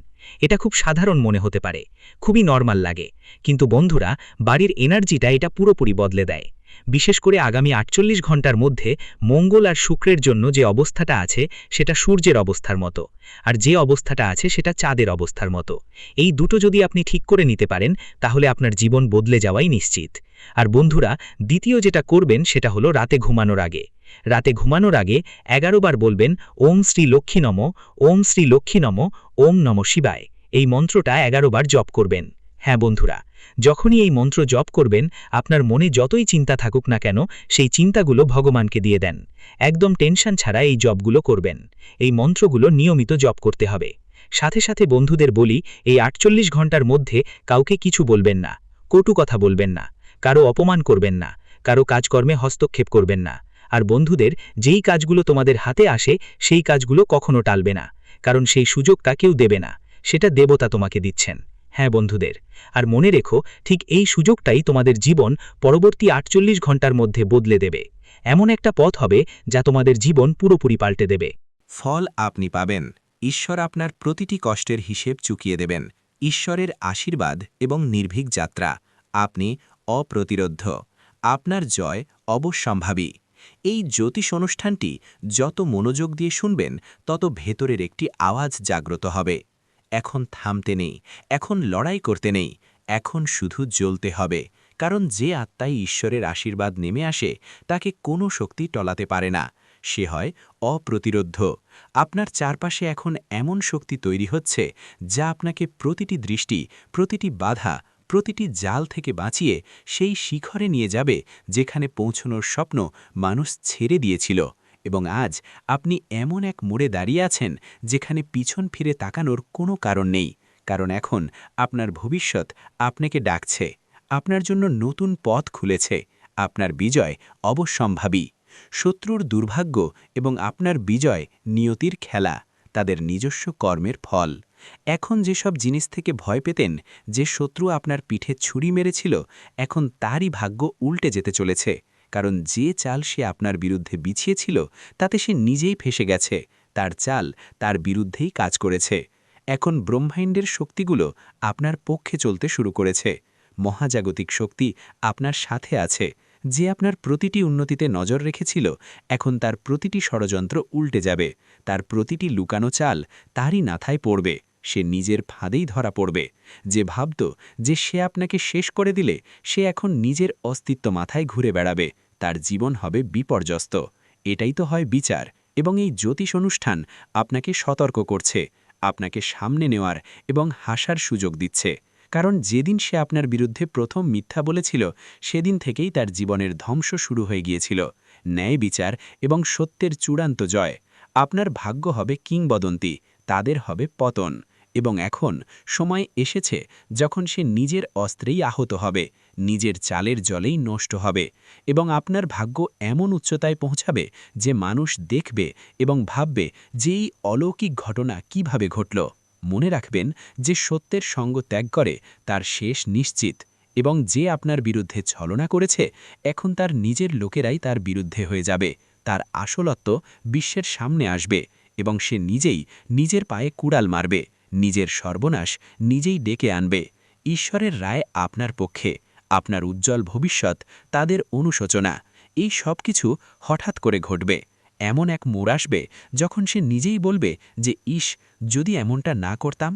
S4: এটা খুব সাধারণ মনে হতে পারে, খুবই নরমাল লাগে, কিন্তু বন্ধুরা, বাড়ির এনার্জিটা এটা পুরোপুরি বদলে দেয়। বিশেষ করে আগামী ৪৮ ঘন্টার মধ্যে মঙ্গল আর শুক্রের জন্য যে অবস্থাটা আছে সেটা সূর্যের অবস্থার মতো, আর যে অবস্থাটা আছে সেটা চাঁদের অবস্থার মতো। এই দুটো যদি আপনি ঠিক করে নিতে পারেন, তাহলে আপনার জীবন বদলে যাওয়াই নিশ্চিত। আর বন্ধুরা, দ্বিতীয় যেটা করবেন সেটা হলো রাতে ঘুমানোর আগে। রাতে ঘুমানোর আগে ১১ বার বলবেন, ওম শ্রী লক্ষ্মী নম, ওম শ্রী লক্ষ্মী নম, ওম নম শিবায়। এই মন্ত্রটা ১১ বার জপ করবেন। হ্যাঁ বন্ধুরা, যখনই এই মন্ত্র জপ করবেন, আপনার মনে যতই চিন্তা থাকুক না কেন, সেই চিন্তাগুলো ভগবানকে দিয়ে দেন। একদম টেনশন ছাড়া এই জপগুলো করবেন। এই মন্ত্রগুলো নিয়মিত জপ করতে হবে। সাথে সাথে বন্ধুদের বলি, এই ৪৮ ঘন্টার মধ্যে কাউকে কিছু বলবেন না, কটু কথা বলবেন না, কারো অপমান করবেন না, কারো কাজকর্মে হস্তক্ষেপ করবেন না। আর বন্ধুদের, যেই কাজগুলো তোমাদের হাতে আসে সেই কাজগুলো কখনো টালবে না, কারণ সেই সুযোগটা কেউ দেবে না, সেটা দেবতা তোমাকে দিচ্ছেন। হ্যাঁ বন্ধুদের, আর মনে রেখো, ঠিক এই সুযোগটাই তোমাদের জীবন পরবর্তী ৪৮ ঘন্টার মধ্যে বদলে দেবে। এমন একটা পথ হবে যা তোমাদের জীবন পুরোপুরি পাল্টে দেবে।
S3: ফল আপনি পাবেন। ঈশ্বর আপনার প্রতিটি কষ্টের হিসেব চুকিয়ে দেবেন। ঈশ্বরের আশীর্বাদ এবং নির্ভীক যাত্রা। আপনি অপ্রতিরোধ্য। আপনার জয় অবশ্যম্ভাবী। এই জ্যোতিষ অনুষ্ঠানটি যত মনোযোগ দিয়ে শুনবেন, তত ভেতরের একটি আওয়াজ জাগ্রত হবে। এখন থামতে নেই, এখন লড়াই করতে নেই, এখন শুধু জ্বলতে হবে। কারণ যে আত্মায় ঈশ্বরের আশীর্বাদ নেমে আসে, তাকে কোনো শক্তি টলাতে পারে না। সে হয় অপ্রতিরোধ্য। আপনার চারপাশে এখন এমন শক্তি তৈরি হচ্ছে, যা আপনাকে প্রতিটি দৃষ্টি, প্রতিটি বাধা, প্রতিটি জাল থেকে বাঁচিয়ে সেই শিখরে নিয়ে যাবে যেখানে পৌঁছনোর স্বপ্ন মানুষ ছেড়ে দিয়েছিল। এবং আজ আপনি এমন এক মোড়ে দাঁড়িয়ে আছেন যেখানে পিছন ফিরে তাকানোর কোনো কারণ নেই, কারণ এখন আপনার ভবিষ্যৎ আপনাকে ডাকছে। আপনার জন্য নতুন পথ খুলেছে। আপনার বিজয় অবশ্যম্ভাবী। শত্রুর দুর্ভাগ্য এবং আপনার বিজয় নিয়তির খেলা, তাদের নিজস্ব কর্মের ফল। এখন যেসব জিনিস থেকে ভয় পেতেন, যে শত্রু আপনার পিঠে ছুরি মেরেছিল, এখন তারই ভাগ্য উল্টে যেতে চলেছে। কারণ যে চাল সে আপনার বিরুদ্ধে বিছিয়েছিল, তাতে সে নিজেই ফেঁসে গেছে। তার চাল তার বিরুদ্ধেই কাজ করেছে। এখন ব্রহ্মাণ্ডের শক্তিগুলো আপনার পক্ষে চলতে শুরু করেছে। মহাজাগতিক শক্তি আপনার সাথে আছে। যে আপনার প্রতিটি উন্নতিতে নজর রেখেছিল, এখন তার প্রতিটি ষড়যন্ত্র উল্টে যাবে। তার প্রতিটি লুকানো চাল তারই মাথায় পড়বে। সে নিজের ফাঁদেই ধরা পড়বে। যে ভাবত যে সে আপনাকে শেষ করে দিলে, সে এখন নিজের অস্তিত্ব মাথায় ঘুরে বেড়াবে। তার জীবন হবে বিপর্যস্ত। এটাই তো হয় বিচার। এবং এই জ্যোতিষ অনুষ্ঠান আপনাকে সতর্ক করছে, আপনাকে সামনে নেওয়ার এবং হাসার সুযোগ দিচ্ছে। কারণ যেদিন সে আপনার বিরুদ্ধে প্রথম মিথ্যা বলেছিল, সেদিন থেকেই তার জীবনের ধ্বংস শুরু হয়ে গিয়েছিল। ন্যায় বিচার এবং সত্যের চূড়ান্ত জয়। আপনার ভাগ্য হবে কিংবদন্তি, তাদের হবে পতন। এবং এখন সময় এসেছে যখন সে নিজের অস্ত্রেই আহত হবে, নিজের চালের জলেই নষ্ট হবে। এবং আপনার ভাগ্য এমন উচ্চতায় পৌঁছাবে যে মানুষ দেখবে এবং ভাববে যে এই অলৌকিক ঘটনা কিভাবে ঘটল। মনে রাখবেন যে সত্যের সঙ্গ ত্যাগ করে তার শেষ নিশ্চিত। এবং যে আপনার বিরুদ্ধে ছলনা করেছে, এখন তার নিজের লোকেরাই তার বিরুদ্ধে হয়ে যাবে। তার আসলত্ব বিশ্বের সামনে আসবে এবং সে নিজেই নিজের পায়ে কুড়াল মারবে, নিজের সর্বনাশ নিজেই ডেকে আনবে। ঈশ্বরের রায় আপনার পক্ষে, আপনার উজ্জ্বল ভবিষ্যৎ তাদের অনুশোচনা। এই সব কিছু হঠাৎ করে ঘটবে। এমন এক মোড় আসবে যখন সে নিজেই বলবে যে ইস, যদি এমনটা না করতাম।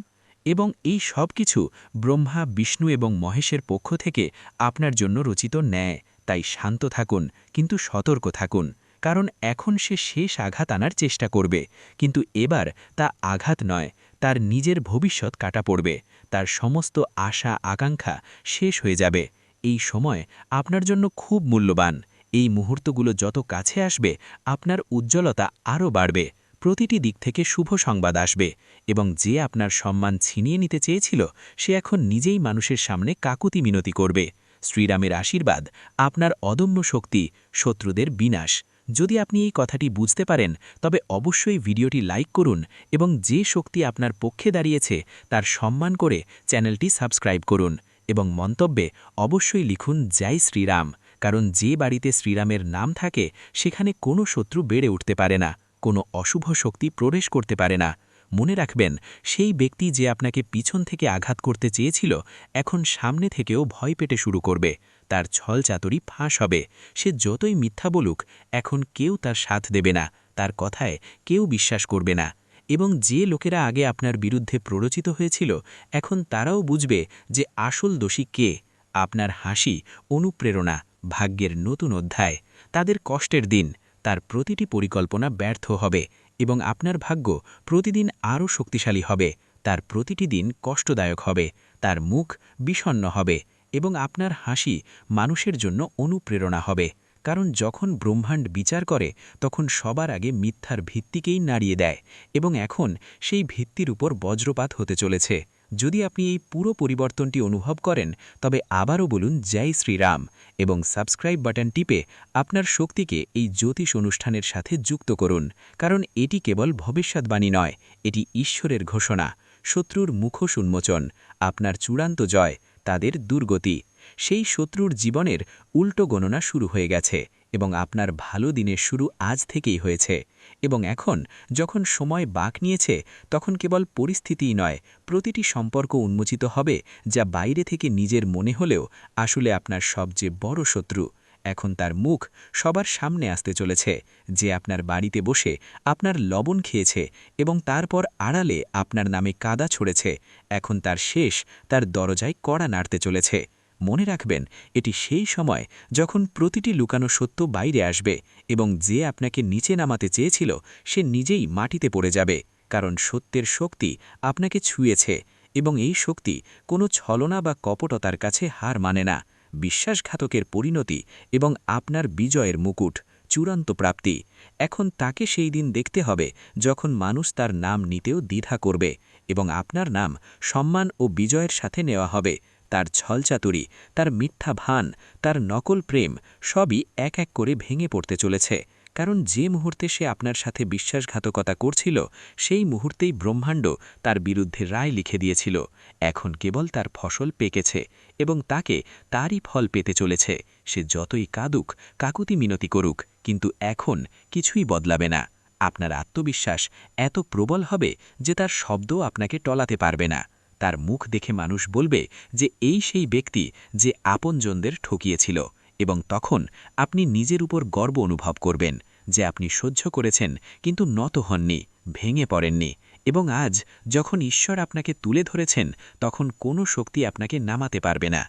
S3: এবং এই সব কিছু ব্রহ্মা, বিষ্ণু এবং মহেশের পক্ষ থেকে আপনার জন্য রচিত ন্যায়। তাই শান্ত থাকুন, কিন্তু সতর্ক থাকুন, কারণ এখন সে শেষ আঘাত আনার চেষ্টা করবে, কিন্তু এবার তা আঘাত নয়, তার নিজের ভবিষ্যৎ কাটা পড়বে, তার সমস্ত আশা আকাঙ্ক্ষা শেষ হয়ে যাবে। এই সময় আপনার জন্য খুব মূল্যবান। এই মুহূর্তগুলো যত কাছে আসবে, আপনার উজ্জ্বলতা আরও বাড়বে, প্রতিটি দিক থেকে শুভ সংবাদ আসবে, এবং যে আপনার সম্মান ছিনিয়ে নিতে চেয়েছিল সে এখন নিজেই মানুষের সামনে কাকুতি মিনতি করবে। শ্রীরামের আশীর্বাদ, আপনার অদম্য শক্তি, শত্রুদের বিনাশ। যদি আপনি এই কথাটি বুঝতে পারেন তবে অবশ্যই ভিডিওটি লাইক করুন এবং যে শক্তি আপনার পক্ষে দাঁড়িয়েছে তার সম্মান করে চ্যানেলটি সাবস্ক্রাইব করুন এবং মন্তব্যে অবশ্যই লিখুন জয় শ্রীরাম, কারণ যে বাড়িতে শ্রীরামের নাম থাকে সেখানে কোনো শত্রু বেড়ে উঠতে পারে না, কোনো অশুভ শক্তি প্রবেশ করতে পারে না। মনে রাখবেন, সেই ব্যক্তি যে আপনাকে পিছন থেকে আঘাত করতে চেয়েছিল এখন সামনে থেকেও ভয় পেতে শুরু করবে, তার ছলচাতুরি ফাঁস হবে। সে যতই মিথ্যা বলুক, এখন কেউ তার সাথ দেবে না, তার কথায় কেউ বিশ্বাস করবে না। এবং যে লোকেরা আগে আপনার বিরুদ্ধে প্ররোচিত হয়েছিল এখন তারাও বুঝবে যে আসল দোষী কে। আপনার হাসি অনুপ্রেরণা, ভাগ্যের নতুন অধ্যায়। তাদের কষ্টের দিন, তার প্রতিটি পরিকল্পনা ব্যর্থ হবে এবং আপনার ভাগ্য প্রতিদিন আরও শক্তিশালী হবে। তার প্রতিটি দিন কষ্টদায়ক হবে, তার মুখ বিষণ্ণ হবে এবং আপনার হাসি মানুষের জন্য অনুপ্রেরণা হবে। কারণ যখন ব্রহ্মাণ্ড বিচার করে তখন সবার আগে মিথ্যার ভিত্তিকেই নাড়িয়ে দেয়, এবং এখন সেই ভিত্তির উপর বজ্রপাত হতে চলেছে। যদি আপনি এই পুরো পরিবর্তনটি অনুভব করেন তবে আবারও বলুন জয় শ্রীরাম এবং সাবস্ক্রাইব বাটন টিপে আপনার শক্তিকে এই জ্যোতিষ অনুষ্ঠানের সাথে যুক্ত করুন, কারণ এটি কেবল ভবিষ্যৎবাণী নয়, এটি ঈশ্বরের ঘোষণা। শত্রুর মুখোশ উন্মোচন, আপনার চূড়ান্ত জয়, তাদের দুর্গতি। সেই শত্রুর জীবনের উল্টো গণনা শুরু হয়ে গেছে এবং আপনার ভালো দিনের শুরু আজ থেকেই হয়েছে। এবং এখন যখন সময় বাঁক নিয়েছে তখন কেবল পরিস্থিতিই নয়, প্রতিটি সম্পর্ক উন্মোচিত হবে যা বাইরে থেকে নিজের মনে হলেও আসলে আপনার সবচেয়ে বড় শত্রু। এখন তার মুখ সবার সামনে আসতে চলেছে, যে আপনার বাড়িতে বসে আপনার লবণ খেয়েছে এবং তারপর আড়ালে আপনার নামে কাদা ছড়েছে, এখন তার শেষ, তার দরজায় কড়া নাড়তে চলেছে। মনে রাখবেন, এটি সেই সময় যখন প্রতিটি লুকানো সত্য বাইরে আসবে এবং যে আপনাকে নিচে নামাতে চেয়েছিল সে নিজেই মাটিতে পড়ে যাবে, কারণ সত্যের শক্তি আপনাকে ছুঁয়েছে এবং এই শক্তি কোনো ছলনা বা কপটতার কাছে হার মানে না। বিশ্বাসঘাতকের পরিণতি এবং আপনার বিজয়ের মুকুট, চূড়ান্ত প্রাপ্তি। এখন তাকে সেই দিন দেখতে হবে যখন মানুষ তার নাম নিতেও দ্বিধা করবে এবং আপনার নাম সম্মান ও বিজয়ের সাথে নেওয়া হবে। তার ছলচাতুরি, তার মিথ্যা ভান, তার নকল প্রেম সবই এক এক করে ভেঙে পড়তে চলেছে, কারণ যে মুহূর্তে সে আপনার সাথে বিশ্বাসঘাতকতা করছিল সেই মুহূর্তেই ব্রহ্মাণ্ড তার বিরুদ্ধে রায় লিখে দিয়েছিল। এখন কেবল তার ফসল পেকেছে এবং তাকে তারই ফল পেতে চলেছে। সে যতই কাঁদুক, কাকুতি মিনতি করুক, কিন্তু এখন কিছুই বদলাবে না। আপনার আত্মবিশ্বাস এত প্রবল হবে যে তার শব্দও আপনাকে টলাতে পারবে না। তার মুখ দেখে মানুষ বলবে যে এই সেই ব্যক্তি যে আপনজনদের ঠকিয়েছিল, এবং তখন আপনি নিজের উপর গর্ব অনুভব করবেন যে আপনি সহ্য করেছেন কিন্তু নত হননি, ভেঙে পড়েননি। এবং আজ যখন ঈশ্বর আপনাকে তুলে ধরেছেন তখন কোনো শক্তি আপনাকে নামাতে পারবে না।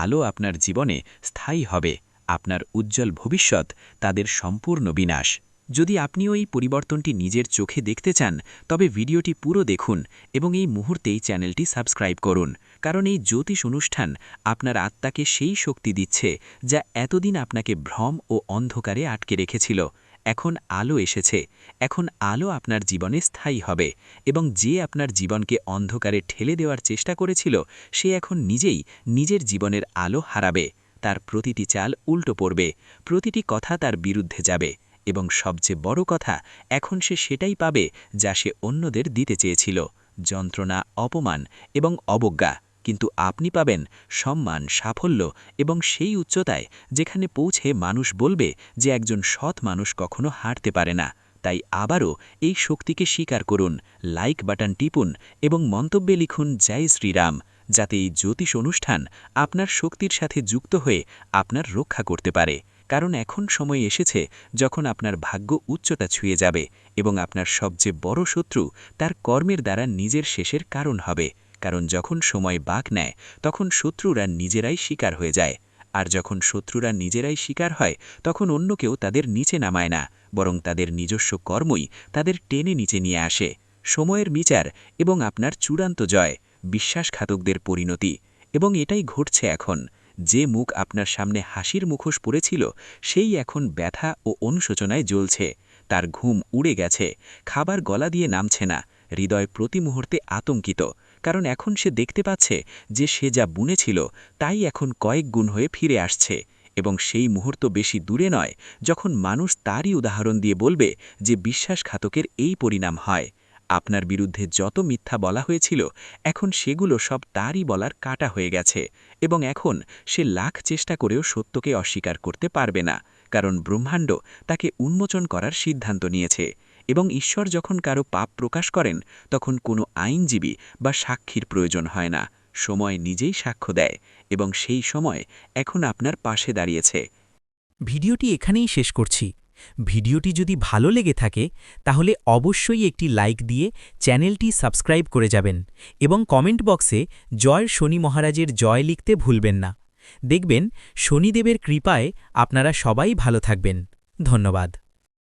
S3: আলো আপনার জীবনে স্থায়ী হবে, আপনার উজ্জ্বল ভবিষ্যৎ তাদের সম্পূর্ণ বিনাশ। যদি আপনিও এই পরিবর্তনটি নিজের চোখে দেখতে চান তবে ভিডিওটি পুরো দেখুন এবং এই মুহূর্তেই চ্যানেলটি সাবস্ক্রাইব করুন, কারণ এই জ্যোতিষ অনুষ্ঠান আপনার আত্মাকে সেই শক্তি দিচ্ছে যা এতদিন আপনাকে ভ্রম ও অন্ধকারে আটকে রেখেছিল। এখন আলো এসেছে, এখন আলো আপনার জীবনে স্থায়ী হবে এবং যে আপনার জীবনকে অন্ধকারে ঠেলে দেওয়ার চেষ্টা করেছিল সে এখন নিজেই নিজের জীবনের আলো হারাবে। তার প্রতিটি চাল উল্টো পড়বে, প্রতিটি কথা তার বিরুদ্ধে যাবে এবং সবচেয়ে বড় কথা, এখন সে সেটাই পাবে যা সে অন্যদের দিতে চেয়েছিল, যন্ত্রণা, অপমান এবং অবজ্ঞা। কিন্তু আপনি পাবেন সম্মান, সাফল্য এবং সেই উচ্চতায় যেখানে পৌঁছে মানুষ বলবে যে একজন সৎ মানুষ কখনো হারতে পারে না।
S5: তাই আবারও এই শক্তিকে স্বীকার করুন, লাইক বাটন টিপুন এবং মন্তব্যে লিখুন জয় শ্রীরাম, যাতে এই জ্যোতিষ অনুষ্ঠান আপনার শক্তির সাথে যুক্ত হয়ে আপনার রক্ষা করতে পারে। কারণ এখন সময় এসেছে যখন আপনার ভাগ্য উচ্চতা ছুঁয়ে যাবে এবং আপনার সবচেয়ে বড় শত্রু তার কর্মের দ্বারা নিজের শেষের কারণ হবে। কারণ যখন সময় বাঁক নেয় তখন শত্রুরা নিজেরাই শিকার হয়ে যায়, আর যখন শত্রুরা নিজেরাই শিকার হয় তখন অন্য কেউ তাদের নিচে নামায় না, বরং তাদের নিজস্ব কর্মই তাদের টেনে নিচে নিয়ে আসে। সময়ের বিচার এবং আপনার চূড়ান্ত জয়, বিশ্বাসঘাতকদের পরিণতি। এবং এটাই ঘটছে এখন। যে মুখ আপনার সামনে হাসির মুখোশ পড়েছিল সেই এখন ব্যথা ও অনুশোচনায় জ্বলছে। তার ঘুম উড়ে গেছে, খাবার গলা দিয়ে নামছে না, হৃদয় প্রতি মুহূর্তে আতঙ্কিত। কারণ এখন সে দেখতে পাচ্ছে যে সে যা বুনেছিল তাই এখন কয়েক গুণ হয়ে ফিরে আসছে। এবং সেই মুহূর্ত বেশি দূরে নয় যখন মানুষ তারই উদাহরণ দিয়ে বলবে যে বিশ্বাসঘাতকের এই পরিণাম হয়। আপনার বিরুদ্ধে যত মিথ্যা বলা হয়েছিল এখন সেগুলো সব তারই বলার কাটা হয়ে গেছে, এবং এখন সে লাখ চেষ্টা করেও সত্যকে অস্বীকার করতে পারবে না, কারণ ব্রহ্মাণ্ড তাকে উন্মোচন করার সিদ্ধান্ত নিয়েছে। এবং ঈশ্বর যখন কারো পাপ প্রকাশ করেন তখন কোনো আইনজীবী বা সাক্ষীর প্রয়োজন হয় না, সময় নিজেই সাক্ষ্য দেয়, এবং সেই সময় এখন আপনার পাশে দাঁড়িয়েছে।
S4: ভিডিওটি এখানেই শেষ করছি। ভিডিওটি যদি ভালো লেগে থাকে তাহলে অবশ্যই একটি লাইক দিয়ে চ্যানেলটি সাবস্ক্রাইব করে যাবেন এবং কমেন্ট বক্সে জয় শনি মহারাজের জয় লিখতে ভুলবেন না। দেখবেন শনিদেবের কৃপায় আপনারা সবাই ভালো থাকবেন। ধন্যবাদ।